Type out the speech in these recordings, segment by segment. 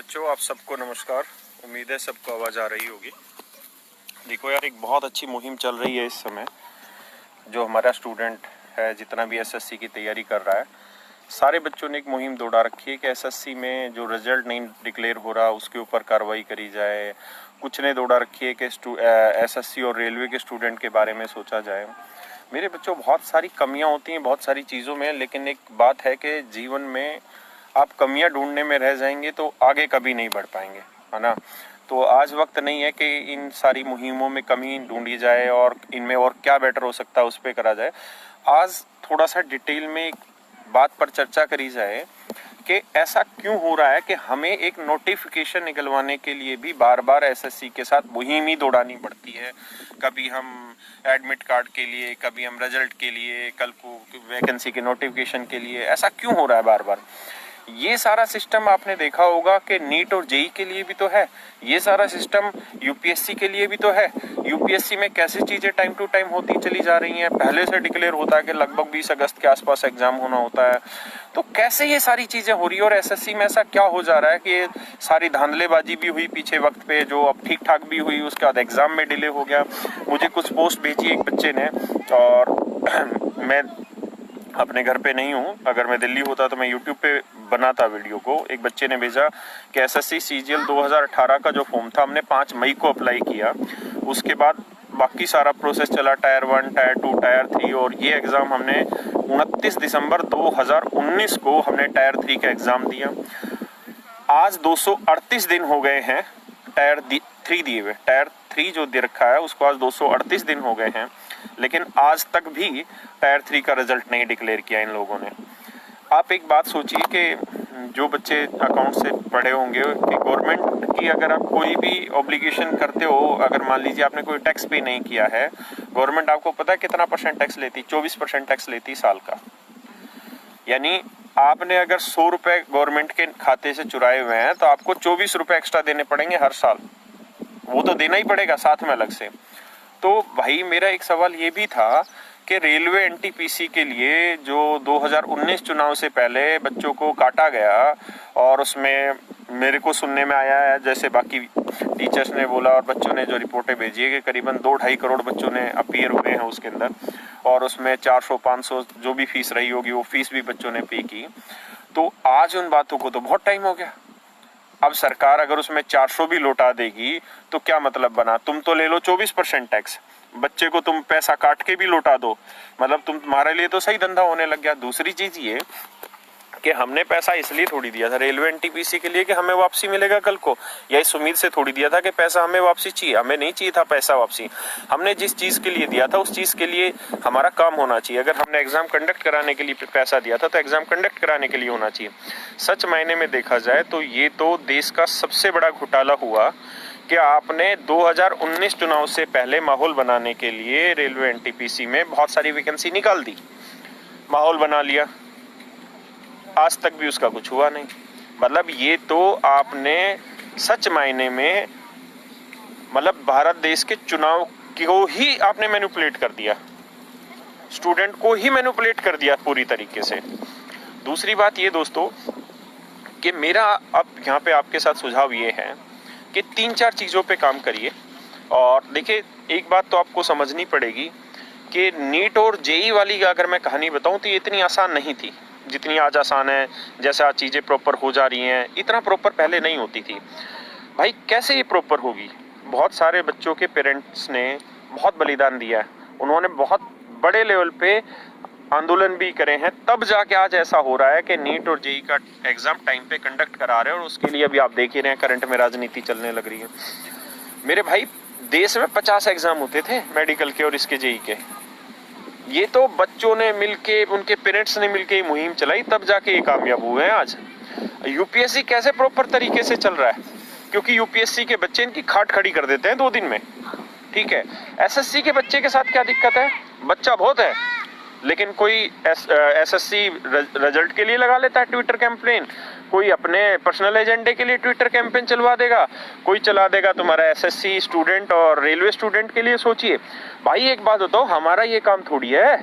बच्चों, आप सबको नमस्कार। उम्मीद है सबको आवाज़ आ रही होगी। देखो यार, एक बहुत अच्छी मुहिम चल रही है इस समय। जो हमारा स्टूडेंट है, जितना भी एसएससी की तैयारी कर रहा है, सारे बच्चों ने एक मुहिम दौड़ा रखी है कि एसएससी में जो रिजल्ट नहीं डिक्लेयर हो रहा उसके ऊपर कार्रवाई करी जाए। कुछ ने दौड़ा रखी है कि एसएससी और रेलवे के स्टूडेंट के बारे में सोचा जाए। मेरे बच्चों, बहुत सारी कमियां होती हैं बहुत सारी चीज़ों में, लेकिन एक बात है कि जीवन में आप कमियां ढूंढने में रह जाएंगे तो आगे कभी नहीं बढ़ पाएंगे, है ना। तो आज वक्त नहीं है कि इन सारी मुहिमों में कमी ढूंढी जाए और इनमें और क्या बेटर हो सकता है उस पर करा जाए। आज थोड़ा सा डिटेल में एक बात पर चर्चा करी जाए कि ऐसा क्यों हो रहा है कि हमें एक नोटिफिकेशन निकलवाने के लिए भी बार बार एसएससी के साथ मुहिम ही दौड़ानी पड़ती है। कभी हम एडमिट कार्ड के लिए, कभी हम रिजल्ट के लिए, कल को वैकेंसी के नोटिफिकेशन के लिए। ऐसा क्यों हो रहा है बार बार? ये सारा सिस्टम आपने देखा होगा कि नीट और जेई के लिए भी तो है, ये सारा सिस्टम यूपीएससी के लिए भी तो है। यूपीएससी में कैसी चीज़ें टाइम टू टाइम होती चली जा रही हैं। पहले से डिक्लेयर होता है कि लगभग 20 अगस्त के आसपास एग्जाम होना होता है। तो कैसे ये सारी चीज़ें हो रही है और एसएससी में ऐसा क्या हो जा रहा है कि ये सारी धांधलेबाजी भी हुई पीछे वक्त पे, जो अब ठीक ठाक भी हुई, उसके बाद एग्जाम में डिले हो गया। मुझे कुछ पोस्ट भेजी एक बच्चे ने, और मैं अपने घर पे नहीं हूँ, अगर मैं दिल्ली होता तो मैं यूट्यूब पे बनाता वीडियो को। एक बच्चे ने भेजा कि एसएससी सीजीएल 2018 का जो फॉर्म था हमने 5 मई को अप्लाई किया। उसके बाद बाकी सारा प्रोसेस चला, टायर 1, टायर 2, टायर 3, और ये एग्ज़ाम हमने 29 दिसंबर 2019 को हमने टायर 3 का एग्ज़ाम दिया। आज 238 दिन हो गए हैं टायर 3 दिए हुए। टायर 3 जो दे रखा है उसको आज 238 दिन हो गए हैं, लेकिन आज तक भी टायर 3 का रिजल्ट नहीं डिक्लेयर किया इन लोगों ने। आप एक बात सोचिए कि जो बच्चे अकाउंट से पढ़े होंगे कि गवर्नमेंट की अगर आप कोई भी ऑब्लिगेशन करते हो, अगर मान लीजिए आपने कोई टैक्स पे नहीं किया है, गवर्नमेंट आपको पता है कितना % टैक्स लेती? 24% टैक्स लेती साल का। यानी आपने अगर 100 रुपए गवर्नमेंट के खाते से चुराए हुए हैं तो आपको 24 रुपए एक्स्ट्रा देने पड़ेंगे हर साल। वो तो देना ही पड़ेगा साथ में अलग से। तो भाई, मेरा एक सवाल ये भी था कि रेलवे एनटीपीसी के लिए जो 2019 चुनाव से पहले बच्चों को काटा गया, और उसमें मेरे को सुनने में आया है, जैसे बाकी टीचर्स ने बोला और बच्चों ने जो रिपोर्टें भेजी है, कि करीबन 2-2.5 करोड़ बच्चों ने अपीयर हुए हैं उसके अंदर, और उसमें 400-500 जो भी फीस रही होगी वो फीस भी बच्चों ने पे की। तो आज उन बातों को तो बहुत टाइम हो गया। अब सरकार अगर उसमें 400 भी लौटा देगी तो क्या मतलब बना? तुम तो ले लो 24% टैक्स, बच्चे को तुम पैसा काट के भी लौटा दो, मतलब तुम्हारे लिए तो सही धंधा होने लग गया। दूसरी चीज ये कि हमने पैसा इसलिए थोड़ी दिया था रेलवे एनटीपीसी के लिए कि हमें वापसी मिलेगा कल को, या इस उम्मीद से थोड़ी दिया था कि पैसा हमें वापसी चाहिए। हमें नहीं चाहिए था पैसा वापसी। हमने जिस चीज़ के लिए दिया था उस चीज़ के लिए हमारा काम होना चाहिए। अगर हमने एग्जाम कंडक्ट कराने के लिए पैसा दिया था तो एग्जाम कंडक्ट कराने के लिए होना चाहिए। सच मायने में देखा जाए तो ये तो देश का सबसे बड़ा घोटाला हुआ कि आपने 2019 चुनाव से पहले माहौल बनाने के लिए रेलवे एनटीपीसी में बहुत सारी वैकेंसी निकाल दी, माहौल बना लिया, आज तक भी उसका कुछ हुआ नहीं। मतलब ये तो आपने सच मायने में, मतलब भारत देश के चुनाव को ही आपने मैनिपुलेट कर दिया, स्टूडेंट को ही मैनिपुलेट कर दिया पूरी तरीके से। दूसरी बात ये दोस्तों कि मेरा अब यहाँ पे आपके साथ सुझाव ये है कि 3-4 चीज़ों पे काम करिए। और देखिए, एक बात तो आपको समझनी पड़ेगी कि नीट और जेई वाली अगर मैं कहानी बताऊं तो ये इतनी आसान नहीं थी जितनी आज आसान है। जैसे आज चीज़ें प्रॉपर हो जा रही हैं, इतना प्रॉपर पहले नहीं होती थी। भाई, कैसे ये प्रॉपर होगी? बहुत सारे बच्चों के पेरेंट्स ने बहुत बलिदान दिया है, उन्होंने बहुत बड़े लेवल पे आंदोलन भी करे हैं, तब जाके आज ऐसा हो रहा है कि नीट और जेई का एग्जाम टाइम पे कंडक्ट करा रहे हैं। और उसके लिए अभी आप देख ही रहे हैं, करंट में राजनीति चलने लग रही है। मेरे भाई, देश में 50 एग्जाम होते थे मेडिकल के और इसके जेई के। ये तो बच्चों ने मिलके, उनके पेरेंट्स ने मिलके मुहिम चलाई, तब जाके ये कामयाब हुए हैं। आज यूपीएससी कैसे प्रॉपर तरीके से चल रहा है? क्योंकि यूपीएससी के बच्चे इनकी खाट खड़ी कर देते हैं 2 दिन में, ठीक है। एसएससी के बच्चे के साथ क्या दिक्कत है? बच्चा बहुत है, लेकिन कोई एसएससी रिजल्ट के लिए लगा लेता है ट्विटर कैंपेन, कोई अपने पर्सनल एजेंडे के लिए ट्विटर कैंपेन चलवा देगा, कोई चला देगा तुम्हारा एसएससी स्टूडेंट और रेलवे स्टूडेंट के लिए। सोचिए भाई, एक बात बताओ, हमारा ये काम थोड़ी है।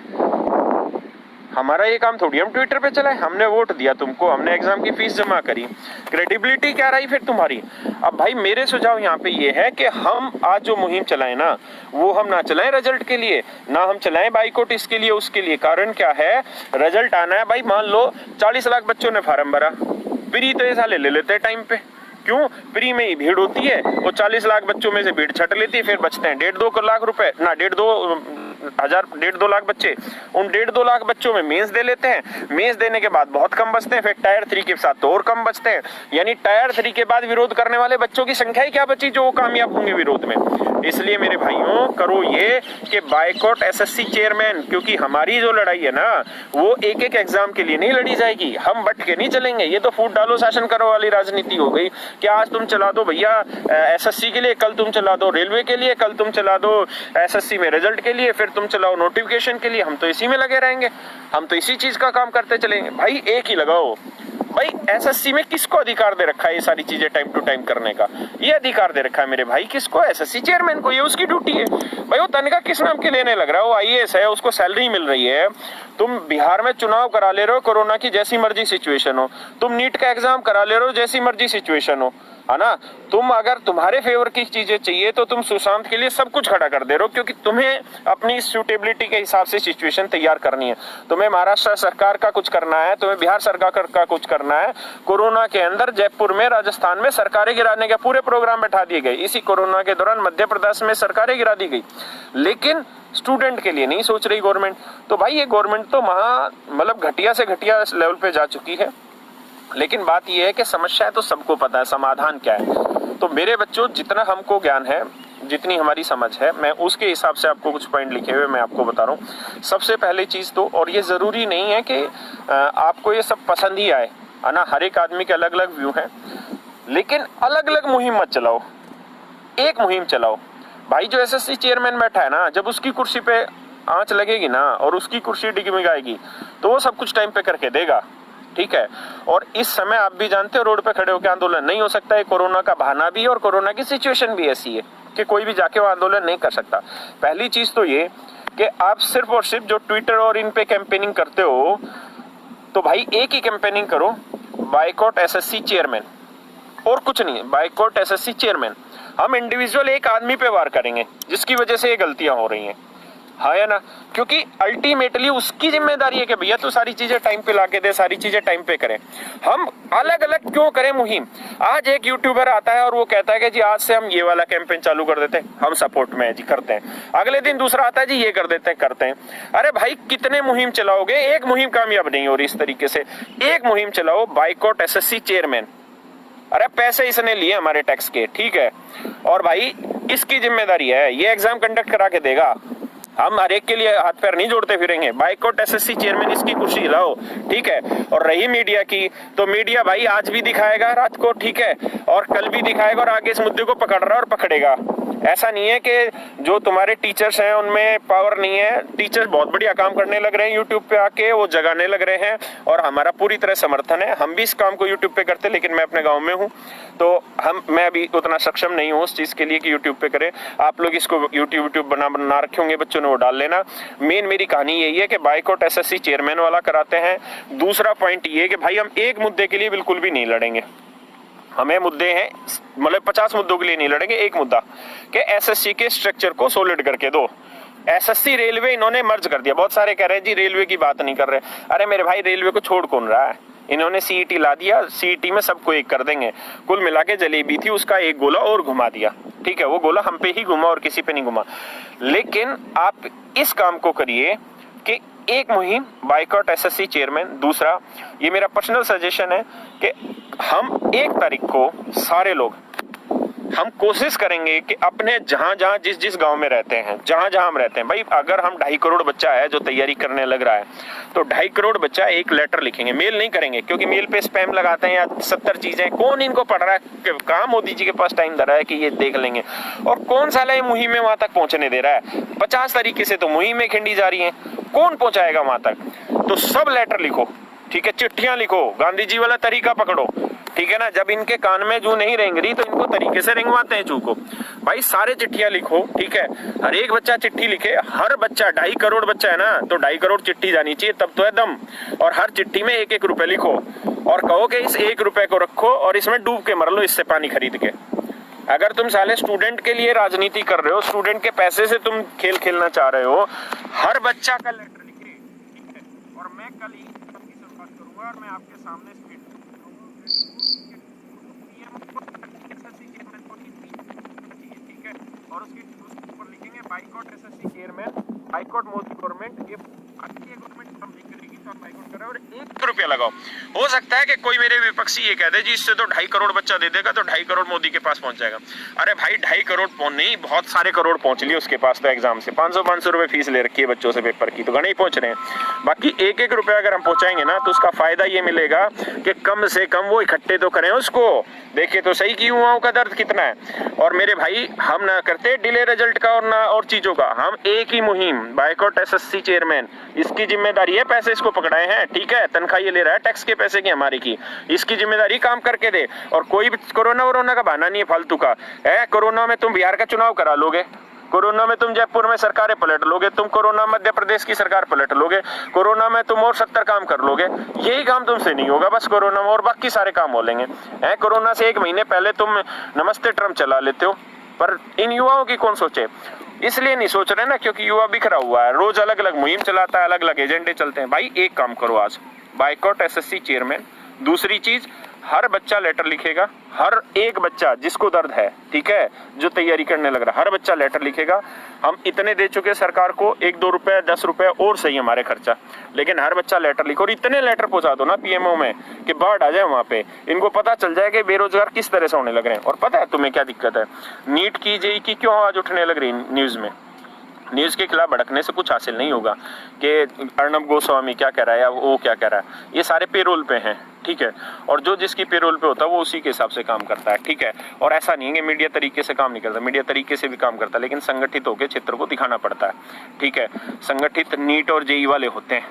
हमारा ये काम थोड़ी हम ट्विटर पे चलाए, हमने वोट दिया तुमको, हमने एग्जाम की फीस जमा करी, क्रेडिबिलिटी क्या रही फिर तुम्हारी। अब भाई मेरे सुझाव यहाँ पे ये है कि हम आज जो मुहिम चलाएं ना, वो हम ना चलाएं रिजल्ट के लिए, ना हम चलाएं बाइकआउट इसके लिए उसके लिए। कारण क्या है, रिजल्ट आना है भाई। मान लो 40 लाख बच्चों ने फार्म भरा, प्री तो ये साले ले लेते हैं टाइम पे। क्यों? प्री में ही भीड़ होती है, वो 40 लाख बच्चों में से भीड़ छट लेती है, फिर बचते हैं 1.5-2 लाख रुपए ना, 1.5 लाख बच्चे। उन 1.5-2 लाख बच्चों में मेंस दे लेते हैं, मेंस देने के बाद बहुत कम बचते हैं, फिर टायर 3 के साथ तो और कम बचते हैं। यानी टायर 3 के बाद विरोध करने वाले बच्चों की संख्या ही क्या बची जो कामयाब होंगे विरोध में। इसलिए मेरे भाइयों करो ये कि बाइकआउट एसएससी चेयरमैन, क्योंकि हमारी जो लड़ाई है ना वो एक एक एग्जाम के लिए नहीं लड़ी जाएगी, हम बट के नहीं चलेंगे। ये तो फूट डालो शासन करो वाली राजनीति हो गई कि आज तुम चला दो भैया एसएससी के लिए, कल तुम चला दो रेलवे के लिए, कल तुम चला दो एसएससी में रिजल्ट के लिए, फिर तुम चलाओ नोटिफिकेशन के लिए। हम तो इसी में लगे रहेंगे, हम तो इसी चीज का काम करते चलेंगे। भाई एक ही लगाओ। भाई एसएससी में किसको अधिकार दे रखा है ये सारी चीजें टाइम टू टाइम करने का? ये अधिकार दे रखा है मेरे भाई किसको? एसएससी चेयरमैन को। ये उसकी ड्यूटी है भाई। वो तनख्वाह किस नाम के लेने लग रहा है? वो आईएएस है, उसको सैलरी मिल रही है। तुम बिहार में चुनाव करा ले रहे हो, कोरोना की जैसी मर्जी सिचुएशन हो, तुम नीट का एग्जाम करा ले रहे हो जैसी मर्जी सिचुएशन हो, है ना। तुम अगर तुम्हारे फेवर की चीजें चाहिए तो तुम सुशांत के लिए सब कुछ खड़ा कर दे रहे हो, क्योंकि तुम्हें अपनी सूटेबिलिटी के हिसाब से सिचुएशन तैयार करनी है। तुम्हें महाराष्ट्र सरकार का कुछ करना है, तुम्हें बिहार सरकार का कुछ करना है। कोरोना के अंदर जयपुर में, राजस्थान में सरकारें गिराने के पूरे प्रोग्राम बैठा दिए गए। इसी कोरोना के दौरान मध्य प्रदेश में सरकारें गिरा दी गई, लेकिन स्टूडेंट के लिए नहीं सोच रही गवर्नमेंट। तो भाई ये गवर्नमेंट तो मतलब घटिया से घटिया लेवल पे जा चुकी है। लेकिन बात यह है कि समस्या है तो सबको पता है, समाधान क्या है। तो मेरे बच्चों जितना हमको ज्ञान है, जितनी हमारी समझ है, मैं उसके हिसाब से आपको कुछ पॉइंट लिखे हुए मैं आपको बता रहा हूँ। सबसे पहली चीज तो, और ये जरूरी नहीं है कि आपको ये सब पसंद ही आए, है ना, हर एक आदमी के अलग अलग व्यू हैं, लेकिन अलग अलग मुहिम मत चलाओ, एक मुहिम चलाओ। भाई जो एसएससी चेयरमैन बैठा है ना, जब उसकी कुर्सी पे आंच लगेगी ना और उसकी कुर्सी डिगमिगाएगी तो वो सब कुछ टाइम पे करके देगा, ठीक है। और इस समय आप भी जानते हो रोड पे खड़े होकर आंदोलन नहीं हो सकता है। कोरोना का बहाना भी और कोरोना की सिचुएशन भी ऐसी है कि कोई भी जाके वो आंदोलन नहीं कर सकता। पहली चीज तो ये कि आप सिर्फ और सिर्फ जो ट्विटर और इन पे कैंपेनिंग करते हो, तो भाई एक ही कैंपेनिंग करो, बाइकआउट एसएससी चेयरमैन, और कुछ नहीं, बाइकआउट एसएससी चेयरमैन। हम इंडिविजुअल एक आदमी पे वार करेंगे जिसकी वजह से ये गलतियां हो रही हैं, है ना, क्योंकि अल्टीमेटली उसकी जिम्मेदारी है कि भैया तू सारी चीजें टाइम पे लाके दे, सारी चीजें टाइम पे करें। हम अलग अलग क्यों करें मुहिम? आज एक यूट्यूबर आता है और वो कहता है कि जी आज से हम ये वाला कैंपेन चालू कर देते हैं, हम सपोर्ट में है जी, करते हैं। अगले दिन दूसरा आता है जी ये कर देते हैं, करते हैं। अरे भाई कितने मुहिम चलाओगे? एक मुहिम कामयाब नहीं हो रही इस तरीके से। एक मुहिम चलाओ, बाइकआउट एसएससी चेयरमैन। अरे पैसे इसने लिए हमारे टैक्स के, ठीक है, और भाई इसकी जिम्मेदारी है, ये एग्जाम कंडक्ट करा के देगा। हम हर एक के लिए हाथ पैर नहीं जोड़ते फिरेंगे। बाइकआउट एसएससी चेयरमैन इसकी कुर्सी हिलाओ, ठीक है। और रही मीडिया की, तो मीडिया भाई आज भी दिखाएगा रात को, ठीक है, और कल भी दिखाएगा, और आगे इस मुद्दे को पकड़ रहा है और पकड़ेगा। ऐसा नहीं है कि जो तुम्हारे टीचर्स हैं उनमें पावर नहीं है। टीचर्स बहुत बढ़िया काम करने लग रहे हैं यूट्यूब पे आके, वो जगाने लग रहे हैं, और हमारा पूरी तरह समर्थन है। हम भी इस काम को यूट्यूब पे करते, लेकिन मैं अपने गाँव में हूँ, तो मैं अभी उतना सक्षम नहीं हूँ उस चीज के लिए कि यूट्यूब पे करें। आप लोग इसको यूट्यूब बना रखे होंगे बच्चों ने, वो डाल लेना। मेन मेरी कहानी यही है कि बाइकआउट एसएससी चेयरमैन वाला कराते हैं। दूसरा पॉइंट ये कि भाई हम एक मुद्दे के लिए बिल्कुल भी नहीं लड़ेंगे। हमें मुद्दे हैं, मतलब 50 मुद्दों के लिए नहीं लड़ेंगे। एक मुद्दा कि एसएससी के स्ट्रक्चर को सॉलिड करके दो। एसएससी रेलवे इन्होंने मर्ज कर दिया। बहुत सारे कह रहे हैं जी रेलवे की बात नहीं कर रहे। अरे मेरे भाई रेलवे को छोड़ कौन रहा है? इन्होंने सीईटी ला दिया, सीईटी में सबको एक कर देंगे। कुल मिला के जलेबी थी, उसका एक गोला और घुमा दिया, ठीक है, वो गोला हम पे ही घुमा और किसी पे नहीं घुमा। लेकिन आप इस काम को करिए कि एक मुहिम बाइकआउट एसएससी चेयरमैन। दूसरा, ये मेरा पर्सनल सजेशन है कि हम 1 तारीख को सारे लोग हम कोशिश करेंगे कि अपने जहां जहां जिस जिस गांव में रहते हैं, जहां जहां हम रहते हैं, भाई अगर हम 2.5 करोड़ बच्चा है जो तैयारी करने लग रहा है, तो 2.5 करोड़ बच्चा एक लेटर लिखेंगे। मेल नहीं करेंगे, क्योंकि मेल पे स्पैम लगाते हैं या 70 चीजें, कौन इनको पढ़ रहा है? कहाँ मोदी जी के पास टाइम धरा है कि ये देख लेंगे? और कौन साला ये मुहिम में वहां तक पहुंचने दे रहा है? 50 तरीके से तो मुहिम में खिंडी जा रही है, कौन पहुंचाएगा वहां तक? तो सब लेटर लिखो, ठीक है, चिट्ठियां लिखो, गांधी जी वाला तरीका पकड़ो, ठीक है ना। जब इनके कान में जू नहीं रेंग रही तो इनको तरीके से रेंगवाते हैं जू को। भाई सारे चिट्ठियां लिखो, ठीक है, हर एक बच्चा चिट्ठी लिखे, हर बच्चा 2.5 करोड़ बच्चा है ना, तो 2.5 करोड़ चिट्ठी जानी चाहिए, तब तो है दम। और हर चिट्ठी में 1-1 रुपए लिखो और कहो कि इस 1 रुपए को रखो और इसमें डूब के मर लो इससे पानी खरीद के। अगर तुम साले स्टूडेंट के लिए राजनीति कर रहे हो, स्टूडेंट के पैसे से तुम खेल खेलना चाह रहे हो, हर बच्चा का लेटर लिखे, ठीक है। और मैं कल ही की शुरुआत करूंगा और मैं आपके सामने ठीक है, और उसके ऊपर लिखेंगे boycott SSC chairman, boycott Modi government. ये भारतीय गवर्नमेंट हम नहीं करेगी तो आप बाइकआउट करें और 1 रुपया लगाओ। हो सकता है कि कोई मेरे विपक्षी ये कह दे जी इससे तो 2.5 करोड़ बच्चा दे देगा तो 2.5 करोड़ मोदी के पास पहुंच जाएगा। अरे भाई 2.5 करोड़ नहीं, बहुत सारे करोड़ पहुंच लिए उसके पास तो एग्जाम से। 500 रुपए फीस ले रखी है बच्चों से पेपर की, तो घने ही पहुंच रहे हैं। बाकी 1-1 रुपया अगर हम पहुंचाएंगे ना तो उसका फायदा ये मिलेगा कि कम से कम वो इकट्ठे तो करें उसको। देखे तो सही कि युवाओं का दर्द कितना है। और मेरे भाई हम ना करते डिले रिजल्ट का और ना और चीजों का, हम एक ही मुहिम बाइकआउट एसएससी चेयरमैन, इसकी जिम्मेदारी है, पैसे इसको पकड़ाए हैं, ठीक है, तनख्वाह ये ले रहा है टैक्स के पैसे की हमारी की, इसकी जिम्मेदारी काम करके दे। और कोई भी कोरोना का बहाना नहीं है फालतू का है। कोरोना में तुम बिहार का चुनाव करा लोगे, कोरोना में तुम जयपुर में सरकारें पलट लोगे, तुम कोरोना मध्य प्रदेश की सरकार पलट लोगे, कोरोना में तुम और 70 काम कर लोगे। यही काम तुमसे नहीं होगा बस कोरोना में, और बाकी सारे काम हो लेंगे। कोरोना से 1 महीने पहले तुम नमस्ते ट्रम्प चला लेते हो, पर इन युवाओं की कौन सोचे? इसलिए नहीं सोच रहे ना क्योंकि युवा बिखरा हुआ है, रोज अलग अलग मुहिम चलाता है, अलग अलग एजेंडे चलते हैं। भाई एक काम करो आज, बाइकआउट एसएससी चेयरमैन। दूसरी चीज, हर बच्चा लेटर लिखेगा, हर एक बच्चा जिसको दर्द है, ठीक है, जो तैयारी करने लग रहा है, हर बच्चा लेटर लिखेगा। हम इतने दे चुके सरकार को, 1-2 रुपए 10 रुपए और सही हमारे खर्चा, लेकिन हर बच्चा लेटर लिखो। और इतने लेटर पहुंचा दो ना पीएमओ में कि बाढ़ आ जाए वहां पे, इनको पता चल जाए कि बेरोजगार किस तरह से होने लग रहे हैं। और पता है तुम्हें क्या दिक्कत है? नीट की जेईई की क्यों आवाज उठने लग रही न्यूज में? न्यूज के खिलाफ भड़कने से कुछ हासिल नहीं होगा कि अर्नब गोस्वामी क्या कह रहा है या वो क्या कह रहा है। ये सारे पेरोल पे हैं, ठीक है, और जो जिसकी पेरोल पे होता है वो उसी के हिसाब से काम करता है, ठीक है। और ऐसा नहीं है कि मीडिया तरीके से काम नहीं करता, मीडिया तरीके से भी काम करता है, लेकिन संगठित होकर चित्र को दिखाना पड़ता है, ठीक है। संगठित नीट और जेईई वाले होते हैं,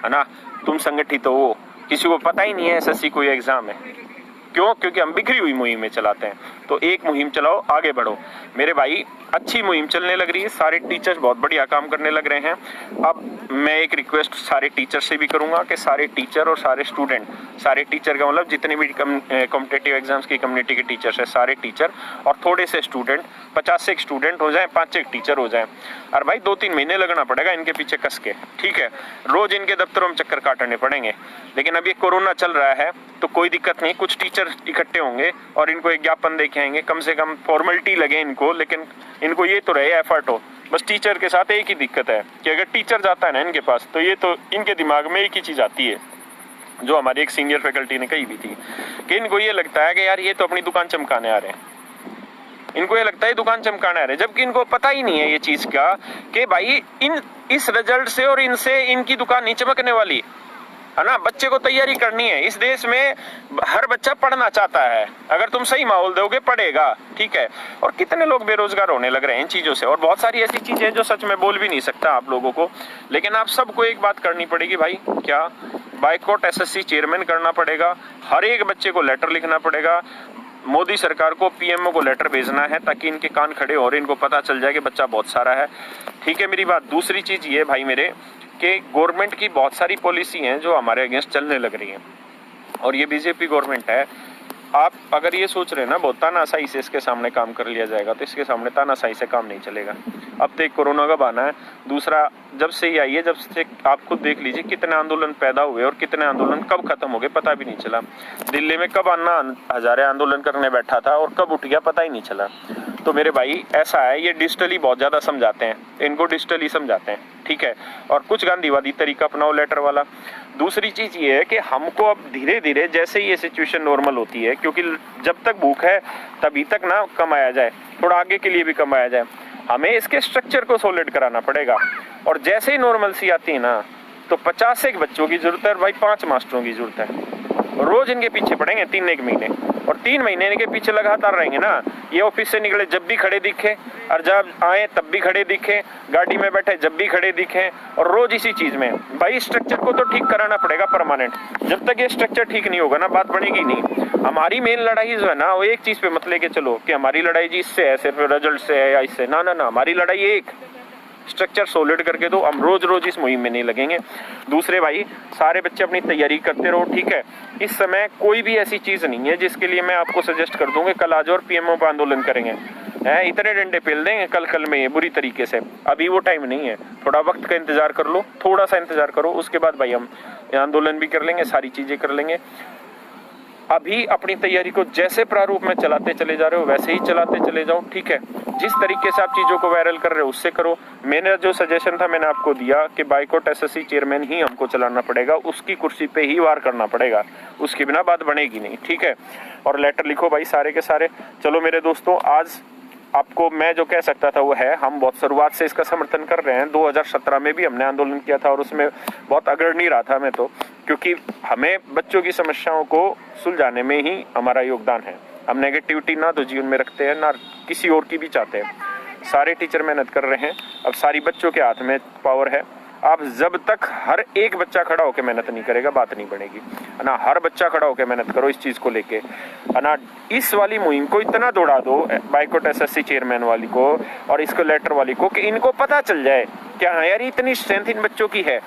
है ना। तुम संगठित हो, किसी को पता ही नहीं है एसएससी कोई एग्जाम है। क्यों? क्योंकि हम बिखरी हुई मुहिमें चलाते हैं। तो एक मुहिम चलाओ, आगे बढ़ो मेरे भाई। अच्छी मुहिम चलने लग रही है, सारे टीचर्स बहुत बढ़िया काम करने लग रहे हैं। अब मैं एक रिक्वेस्ट सारे टीचर से भी करूंगा कि सारे टीचर और सारे स्टूडेंट, सारे टीचर का मतलब जितने भी कॉम्पिटिटिव एग्जाम्स की कम्युनिटी के टीचर्स हैं, सारे टीचर और थोड़े से स्टूडेंट, 50 से एक स्टूडेंट हो जाए, 5 एक टीचर हो जाए। और भाई 2-3 महीने लगना पड़ेगा इनके पीछे कस के, ठीक है। रोज इनके दफ्तरों में चक्कर काटने पड़ेंगे, लेकिन अब ये कोरोना चल रहा है तो कोई दिक्कत नहीं, कुछ टीचर इकट्ठे होंगे और इनको एक ज्ञापन देके आएंगे, कम से कम फॉर्मेलिटी लगे इनको, लेकिन इनको ये तो रहे एफर्ट हो। बस टीचर के साथ एक ही दिक्कत है कि अगर टीचर जाता है ना इनके पास तो ये तो इनके दिमाग में एक ही चीज आती है जो हमारी एक सीनियर फैकल्टी ने कही भी थी कि इनको ये लगता है कि यार ये तो अपनी दुकान चमकाने आ रहे हैं, इनको ये लगता है दुकान चमकाने आ रहे हैं, जबकि इनको पता ही नहीं है ये चीज का कि भाई इस रिजल्ट से और इनसे इनकी दुकान नहीं चमकने वाली, है ना। बच्चे को तैयारी करनी है। इस देश में हर बच्चा पढ़ना चाहता है, अगर तुम सही माहौल दोगे पढ़ेगा, ठीक है। और कितने लोग बेरोजगार होने लग रहे हैं इन चीजों से, और बहुत सारी ऐसी चीजें हैं जो सच में बोल भी नहीं सकता आप लोगों को, लेकिन आप सबको एक बात करनी पड़ेगी भाई, क्या? बाइकआउट एसएससी चेयरमैन करना पड़ेगा, हर एक बच्चे को लेटर लिखना पड़ेगा, मोदी सरकार को, पीएमओ को लेटर भेजना है ताकि इनके कान खड़े हो और इनको पता चल जाए कि बच्चा बहुत सारा है, ठीक है। मेरी बात दूसरी चीज ये भाई मेरे कि गवर्नमेंट की बहुत सारी पॉलिसी हैं जो हमारे अगेंस्ट चलने लग रही हैं, और ये बीजेपी गवर्नमेंट है। आप अगर ये सोच रहे हैं ना बहुत तानाशाही से इसके सामने काम कर लिया जाएगा, तो इसके सामने तानाशाही से काम नहीं चलेगा। अब तो एक कोरोना का बहाना है, दूसरा जब से ये आई है, जब से आप खुद देख लीजिए कितने आंदोलन पैदा हुए और कितने आंदोलन कब खत्म हो गए पता भी नहीं चला। दिल्ली में कब अन्ना हजारे आंदोलन करने बैठा था और कब उठ गया पता ही नहीं चला। तो मेरे भाई ऐसा है, ये डिजिटली बहुत ज़्यादा समझाते हैं, इनको डिजिटली समझाते हैं, ठीक है। और कुछ गांधीवादी तरीका अपनाओ लेटर वाला। दूसरी चीज़ ये है कि हमको अब धीरे धीरे जैसे ये सिचुएशन नॉर्मल होती है, क्योंकि जब तक भूख है तभी तक ना कमाया जाए, थोड़ा आगे के लिए भी कमाया जाए, हमें इसके स्ट्रक्चर को सॉलिड कराना पड़ेगा। और जैसे ही नॉर्मल सी आती है ना तो 50 एक बच्चों की जरूरत है और भाई 5 मास्टरों की जरूरत है। रोज इनके पीछे पड़ेंगे 3 महीने, और 3 महीने इनके पीछे लगातार रहेंगे ना, ये ऑफिस से निकले जब भी खड़े दिखे, और जब आए तब भी खड़े दिखे, गाड़ी में बैठे जब भी खड़े दिखे, और रोज इसी चीज में। भाई स्ट्रक्चर को तो ठीक कराना पड़ेगा परमानेंट। जब तक ये स्ट्रक्चर ठीक नहीं होगा ना, बात बनेगी नहीं। हमारी मेन लड़ाई जो है ना, वो एक चीज पे मत लेके चलो कि हमारी लड़ाई जी इससे है, सिर्फ रिजल्ट से है या इससे, ना ना ना, हमारी लड़ाई एक स्ट्रक्चर सॉलिड करके दो। हम रोज रोज इस मुहिम में नहीं लगेंगे। दूसरे भाई, सारे बच्चे अपनी तैयारी करते रहो, ठीक है। इस समय कोई भी ऐसी चीज नहीं है जिसके लिए मैं आपको सजेस्ट कर दूंगा कल आज और पीएमओ पर आंदोलन करेंगे, इतने डंडे पेल देंगे कल में ये बुरी तरीके से। अभी वो टाइम नहीं है, थोड़ा वक्त का इंतजार कर लो, थोड़ा सा इंतजार करो, उसके बाद भाई हम आंदोलन भी कर लेंगे, सारी चीजें कर लेंगे। अभी अपनी तैयारी को जैसे प्रारूप में चलाते चले जा रहे हो वैसे ही चलाते चले जाओ, ठीक है। जिस तरीके से आप चीजों को वायरल कर रहे हो उससे करो। मैंने जो सजेशन था मैंने आपको दिया कि बाइकॉट एसएससी चेयरमैन ही हमको चलाना पड़ेगा, उसकी कुर्सी पे ही वार करना पड़ेगा, उसके बिना बात बनेगी नहीं, ठीक है। और लेटर लिखो भाई सारे के सारे। चलो मेरे दोस्तों, आज आपको मैं जो कह सकता था वो है, हम बहुत शुरुआत से इसका समर्थन कर रहे हैं। 2017 में भी हमने आंदोलन किया था और उसमें बहुत अग्रणी रहा था मैं तो, क्योंकि हमें बच्चों की समस्याओं को सुलझाने में ही हमारा योगदान है। हम नेगेटिविटी ना तो जीवन में रखते हैं ना किसी और की भी चाहते हैं। सारे टीचर मेहनत कर रहे हैं, अब सारी बच्चों के हाथ में पावर है। आप जब तक हर एक बच्चा खड़ा होकर मेहनत नहीं करेगा बात नहीं बनेगी, है ना। हर बच्चा खड़ा होकर मेहनत करो इस चीज को लेके, है ना। इस वाली मुहिम को इतना दौड़ा दो, बाइकॉट एसएससी चेयरमैन वाली को और इसको लेटर वाली को, कि इनको पता चल जाए कि हाँ यार इतनी स्ट्रेंथ इन बच्चों की है।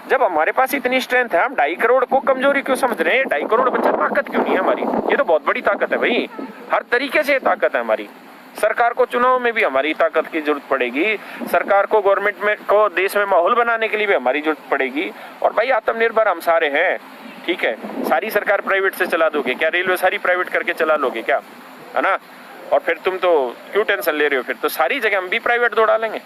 जब हमारे पास इतनी स्ट्रेंथ है, हम 2.5 करोड़ को कमजोरी क्यों समझ रहे हैं? 2.5 करोड़ बच्चा ताकत क्यों नहीं है हमारी? ये तो बहुत बड़ी ताकत है भाई, हर तरीके से ताकत है हमारी। सरकार को चुनाव में भी हमारी ताकत की जरूरत पड़ेगी, सरकार को गवर्नमेंट में को देश में माहौल बनाने के लिए भी हमारी जरूरत पड़ेगी। और भाई आत्मनिर्भर हम सारे हैं, ठीक है। सारी सरकार प्राइवेट से चला दोगे क्या? रेलवे सारी प्राइवेट करके चला लोगे क्या, है ना? और फिर तुम तो क्यों टेंशन ले रहे हो? फिर तो सारी जगह हम भी प्राइवेट दौड़ा लेंगे।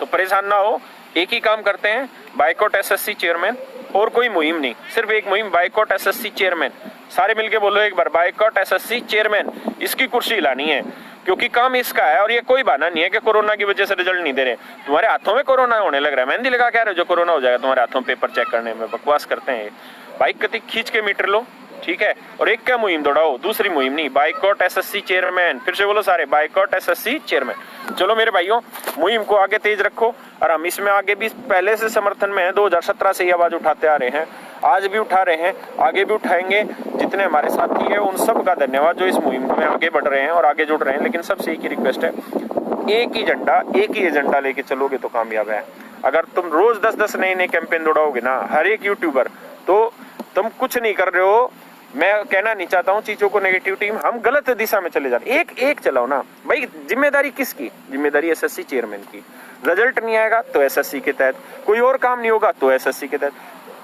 तो परेशान ना हो, एक ही काम करते हैं, बाइकॉट एसएससी चेयरमैन, और कोई मुहिम नहीं, सिर्फ एक मुहिम, बाइकॉट एसएससी चेयरमैन। सारे मिलके बोलो एक बार, बाइकॉट एसएससी चेयरमैन। इसकी कुर्सी हिलानी है, क्योंकि काम इसका है। और ये कोई बहाना नहीं है कि कोरोना की वजह से रिजल्ट नहीं दे रहे। तुम्हारे हाथों में कोरोना होने लग रहा है, मेहंदी लगा के आ रहे हो जो कोरोना हो जाएगा तुम्हारे हाथों, पेपर चेक करने में बकवास करते हैं। बाइक कति खींच के मीटर लो, ठीक है। और एक क्या मुहिम दौड़ाओ, दूसरी मुहिम नहीं, बाइकॉट एसएससी चेयरमैन। फिर से बोलो सारे, बाइकॉट एसएससी चेयरमैन। चलो मेरे भाइयों, मुहिम को आगे तेज रखो, और हम इसमें आगे भी पहले से समर्थन में है। 2017 से ये आवाज उठाते आ रहे हैं, आज भी उठा रहे हैं, आगे भी उठाएंगे। जितने हमारे साथी हैं उन सब का धन्यवाद जो इस मुहिम में आगे बढ़ रहे हैं और आगे जुड़ रहे हैं। लेकिन सबसे एक ही रिक्वेस्ट है, एक ही झंडा, एक ही एजेंडा लेके चलोगे तो कामयाब है। अगर तुम रोज 10-10 नए कैंपेन दौड़ाओगे ना, हर एक यूट्यूबर, तो तुम कुछ नहीं कर रहे हो। मैं कहना नहीं चाहता हूँ चीजों को नेगेटिविटी, हम गलत दिशा में चले जा रहे। एक चलाओ ना भाई। जिम्मेदारी किसकी? जिम्मेदारी एसएससी चेयरमैन की। रिजल्ट नहीं आएगा तो एसएससी के तहत, कोई और काम नहीं होगा तो एसएससी के तहत,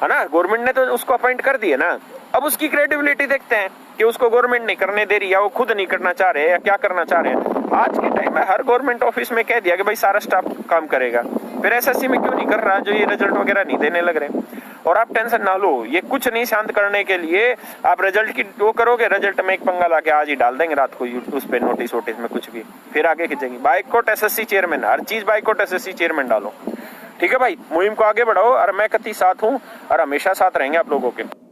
है ना। गवर्नमेंट ने तो उसको अपॉइंट कर दिया ना, अब उसकी क्रेडिबिलिटी देखते हैं कि उसको गवर्नमेंट नहीं करने दे रही, या वो खुद नहीं करना चाह रहे या क्या करना चाह रहे हैं। आज के टाइम में हर गवर्नमेंट ऑफिस में कह दिया कि भाई सारा स्टाफ काम करेगा, फिर एसएससी में क्यों नहीं कर रहा जो ये रिजल्ट वगैरह नहीं देने लग रहे। और आप टेंशन ना लो, ये कुछ नहीं शांत करने के लिए आप रिजल्ट की वो करोगे, रिजल्ट में एक पंगा लाके आज ही डाल देंगे रात को उस पे नोटिस वोटिस में कुछ भी, फिर आगे खींचेंगे। बाइकॉट एसएससी चेयरमैन, हर चीज बाइकॉट एसएससी चेयरमैन डालो, ठीक है भाई। मुहिम को आगे बढ़ाओ, और मैं कति साथ हूँ और हमेशा साथ रहेंगे आप लोगों के।